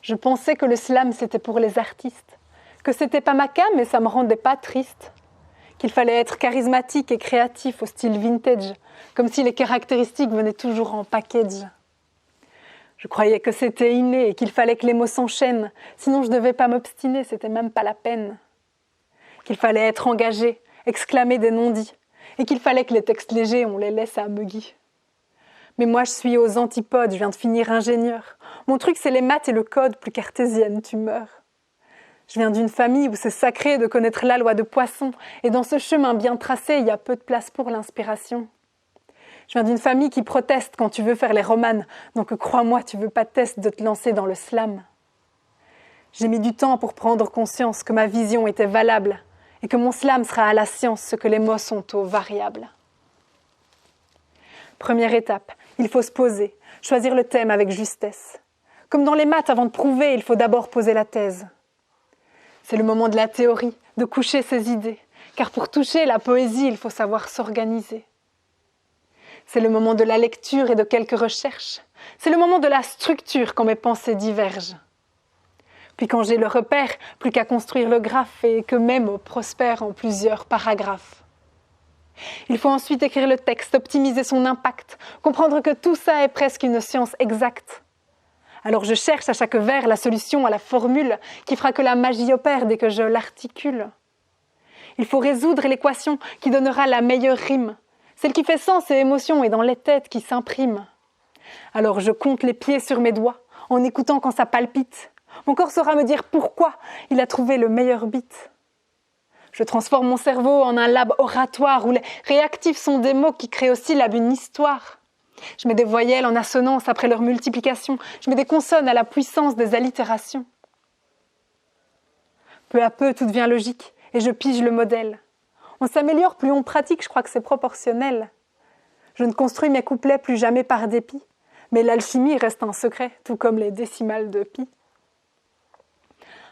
Je pensais que le slam c'était pour les artistes, que c'était pas ma came mais ça me rendait pas triste. Qu'il fallait être charismatique et créatif au style vintage, comme si les caractéristiques venaient toujours en package. Je croyais que c'était inné et qu'il fallait que les mots s'enchaînent, sinon je devais pas m'obstiner, c'était même pas la peine. Qu'il fallait être engagé, exclamer des non-dits, et qu'il fallait que les textes légers, on les laisse à Muggy. Mais moi je suis aux antipodes, je viens de finir ingénieur. Mon truc c'est les maths et le code, plus cartésienne, tu meurs. Je viens d'une famille où c'est sacré de connaître la loi de Poisson, et dans ce chemin bien tracé, il y a peu de place pour l'inspiration. Je viens d'une famille qui proteste quand tu veux faire les romanes, donc crois-moi, tu veux pas de test de te lancer dans le slam. J'ai mis du temps pour prendre conscience que ma vision était valable, et que mon slam sera à la science ce que les mots sont aux variables. Première étape, il faut se poser, choisir le thème avec justesse. Comme dans les maths, avant de prouver, il faut d'abord poser la thèse. C'est le moment de la théorie, de coucher ses idées, car pour toucher la poésie, il faut savoir s'organiser. C'est le moment de la lecture et de quelques recherches. C'est le moment de la structure quand mes pensées divergent. Puis quand j'ai le repère, plus qu'à construire le graphe et que mes mots prospèrent en plusieurs paragraphes. Il faut ensuite écrire le texte, optimiser son impact, comprendre que tout ça est presque une science exacte. Alors je cherche à chaque vers la solution à la formule qui fera que la magie opère dès que je l'articule. Il faut résoudre l'équation qui donnera la meilleure rime, celle qui fait sens et émotion et dans les têtes qui s'imprime. Alors je compte les pieds sur mes doigts, en écoutant quand ça palpite. Mon corps saura me dire pourquoi il a trouvé le meilleur beat. Je transforme mon cerveau en un lab oratoire où les réactifs sont des mots qui créent aux syllabes une histoire. Je mets des voyelles en assonance après leur multiplication. Je mets des consonnes à la puissance des allitérations. Peu à peu, tout devient logique et je pige le modèle. On s'améliore, plus on pratique, je crois que c'est proportionnel. Je ne construis mes couplets plus jamais par dépit, mais l'alchimie reste un secret, tout comme les décimales de pi.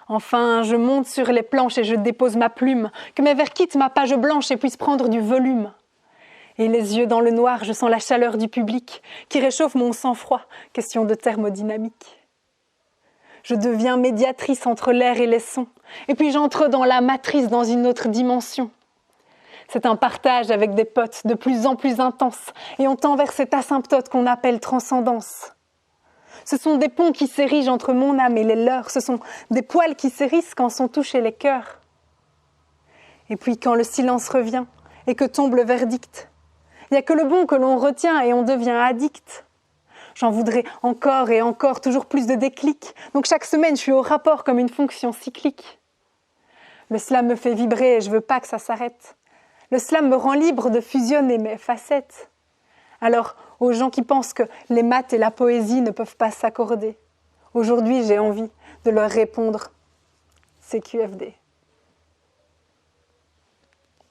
Enfin, je monte sur les planches et je dépose ma plume, que mes vers quittent ma page blanche et puissent prendre du volume. Et les yeux dans le noir, je sens la chaleur du public qui réchauffe mon sang-froid, question de thermodynamique. Je deviens médiatrice entre l'air et les sons, et puis j'entre dans la matrice, dans une autre dimension. C'est un partage avec des potes de plus en plus intense, et on tend vers cette asymptote qu'on appelle transcendance. Ce sont des ponts qui s'érigent entre mon âme et les leurs, ce sont des poils qui s'hérissent quand sont touchés les cœurs. Et puis quand le silence revient, et que tombe le verdict, il n'y a que le bon que l'on retient et on devient addict. J'en voudrais encore et encore, toujours plus de déclics. Donc chaque semaine, je suis au rapport comme une fonction cyclique. Le slam me fait vibrer et je veux pas que ça s'arrête. Le slam me rend libre de fusionner mes facettes. Alors, aux gens qui pensent que les maths et la poésie ne peuvent pas s'accorder, aujourd'hui, j'ai envie de leur répondre « c'est QFD ».